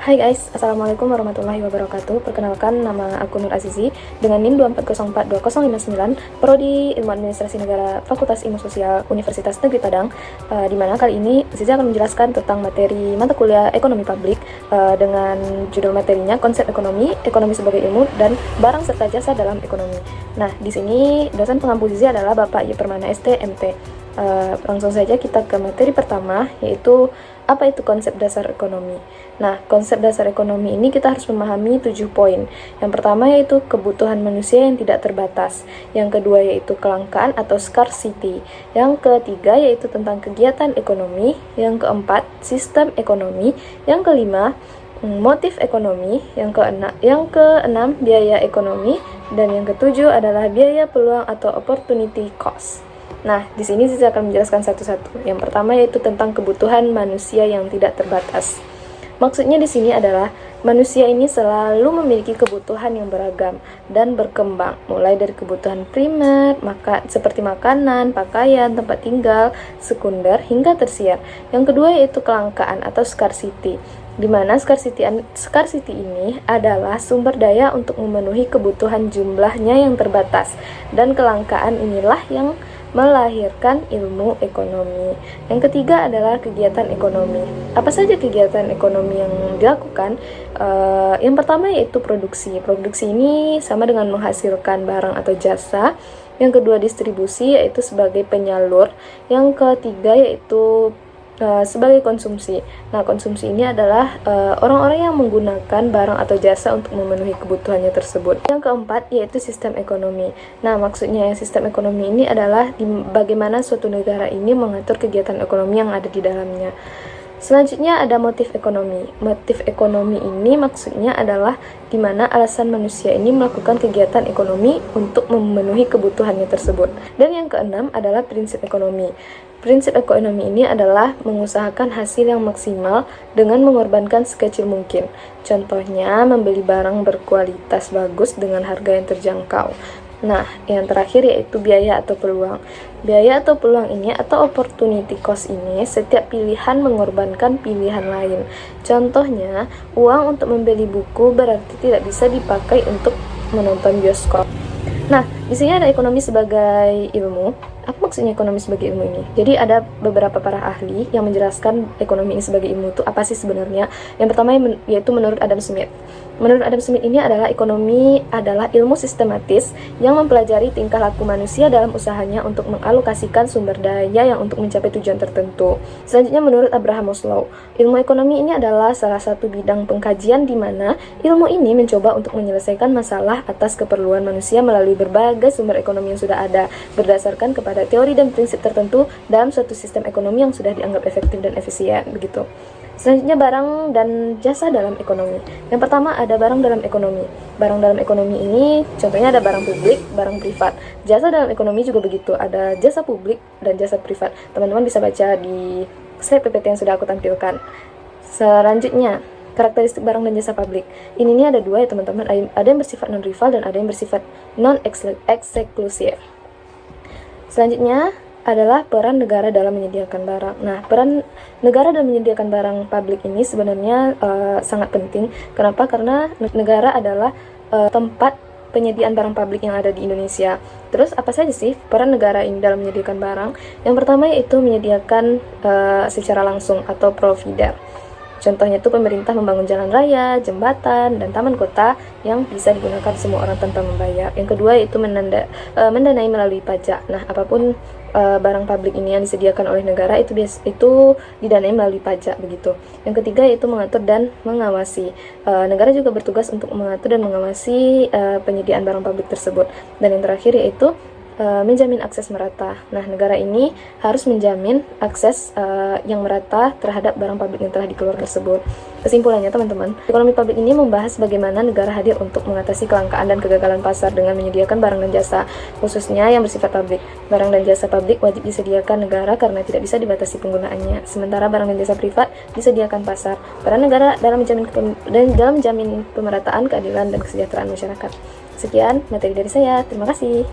Hai guys, Assalamualaikum warahmatullahi wabarakatuh. Perkenalkan, nama aku Nur Azizi dengan NIM 24042059, Prodi Ilmu Administrasi Negara, Fakultas Ilmu Sosial, Universitas Negeri Padang. Di mana kali ini Azizi akan menjelaskan tentang materi mata kuliah Ekonomi Publik dengan judul materinya Konsep Ekonomi, Ekonomi sebagai Ilmu, dan Barang serta Jasa dalam Ekonomi. Nah, di sini dosen pengampu Azizi adalah Bapak Y. Permana ST, MT. Langsung saja kita ke materi pertama, yaitu apa itu konsep dasar ekonomi. Nah, konsep dasar ekonomi ini kita harus memahami 7 poin. Yang pertama yaitu kebutuhan manusia yang tidak terbatas. Yang kedua yaitu kelangkaan atau scarcity. Yang ketiga yaitu tentang kegiatan ekonomi. Yang keempat, sistem ekonomi. Yang kelima, motif ekonomi. Yang keenam, biaya ekonomi. Dan yang ketujuh adalah biaya peluang atau opportunity cost. Nah, di sini saya akan menjelaskan satu-satu. Yang pertama yaitu tentang kebutuhan manusia yang tidak terbatas. Maksudnya di sini adalah manusia ini selalu memiliki kebutuhan yang beragam dan berkembang, mulai dari kebutuhan primer, seperti makanan, pakaian, tempat tinggal, sekunder, hingga tersier. Yang kedua yaitu kelangkaan atau scarcity, di mana scarcity ini adalah sumber daya untuk memenuhi kebutuhan jumlahnya yang terbatas, dan kelangkaan inilah yang melahirkan ilmu ekonomi. Yang ketiga adalah kegiatan ekonomi. Apa saja kegiatan ekonomi yang dilakukan? Yang pertama yaitu produksi. Produksi ini sama dengan menghasilkan barang atau jasa. Yang kedua distribusi, yaitu sebagai penyalur. Yang ketiga yaitu sebagai konsumsi. Nah, konsumsi ini adalah orang-orang yang menggunakan barang atau jasa untuk memenuhi kebutuhannya tersebut. Yang keempat yaitu sistem ekonomi. Nah, maksudnya sistem ekonomi ini adalah bagaimana suatu negara ini mengatur kegiatan ekonomi yang ada di dalamnya. Selanjutnya ada motif ekonomi. Motif ekonomi ini maksudnya adalah di mana alasan manusia ini melakukan kegiatan ekonomi untuk memenuhi kebutuhannya tersebut. Dan yang keenam adalah prinsip ekonomi. Prinsip ekonomi ini adalah mengusahakan hasil yang maksimal dengan mengorbankan sekecil mungkin. Contohnya, membeli barang berkualitas bagus dengan harga yang terjangkau. Nah, yang terakhir yaitu biaya atau peluang. Biaya atau peluang ini atau opportunity cost ini setiap pilihan mengorbankan pilihan lain. Contohnya, uang untuk membeli buku berarti tidak bisa dipakai untuk menonton bioskop. Nah, di sini ada ekonomi sebagai ilmu. Apa maksudnya ekonomi sebagai ilmu ini? Jadi ada beberapa para ahli yang menjelaskan ekonomi ini sebagai ilmu itu apa sih sebenarnya. Yang pertama yaitu menurut Adam Smith. Menurut Adam Smith ini adalah ekonomi adalah ilmu sistematis yang mempelajari tingkah laku manusia dalam usahanya untuk mengalokasikan sumber daya yang untuk mencapai tujuan tertentu. Selanjutnya menurut Abraham Maslow, ilmu ekonomi ini adalah salah satu bidang pengkajian di mana ilmu ini mencoba untuk menyelesaikan masalah atas keperluan manusia melalui berbagai sumber ekonomi yang sudah ada berdasarkan kepada teori dan prinsip tertentu dalam suatu sistem ekonomi yang sudah dianggap efektif dan efisien begitu. Selanjutnya barang dan jasa dalam ekonomi. Yang pertama ada barang dalam ekonomi. Barang dalam ekonomi ini contohnya ada barang publik, barang privat. Jasa dalam ekonomi juga begitu, ada jasa publik dan jasa privat. Teman-teman bisa baca di slide PPT yang sudah aku tampilkan. Selanjutnya karakteristik barang dan jasa publik. Ini ada dua ya teman-teman, ada yang bersifat non-rival dan ada yang bersifat non-eksklusif. Selanjutnya adalah peran negara dalam menyediakan barang. Nah, peran negara dalam menyediakan barang publik ini sebenarnya sangat penting. Kenapa? Karena negara adalah tempat penyediaan barang publik yang ada di Indonesia. Terus apa saja sih peran negara ini dalam menyediakan barang? Yang pertama yaitu menyediakan secara langsung atau provider. Contohnya itu pemerintah membangun jalan raya, jembatan, dan taman kota yang bisa digunakan semua orang tanpa membayar. Yang kedua yaitu mendanai melalui pajak. Nah, apapun barang publik ini yang disediakan oleh negara itu didanai melalui pajak begitu. Yang ketiga yaitu mengatur dan mengawasi. Negara juga bertugas untuk mengatur dan mengawasi penyediaan barang publik tersebut. Dan yang terakhir yaitu menjamin akses merata. Nah, negara ini harus menjamin akses yang merata terhadap barang publik yang telah dikeluarkan tersebut. Kesimpulannya teman-teman, ekonomi publik ini membahas bagaimana negara hadir untuk mengatasi kelangkaan dan kegagalan pasar dengan menyediakan barang dan jasa, khususnya yang bersifat publik. Barang dan jasa publik wajib disediakan negara karena tidak bisa dibatasi penggunaannya. Sementara barang dan jasa privat disediakan pasar. Peran negara dalam menjamin pemerataan, keadilan, dan kesejahteraan masyarakat. Sekian materi dari saya. Terima kasih.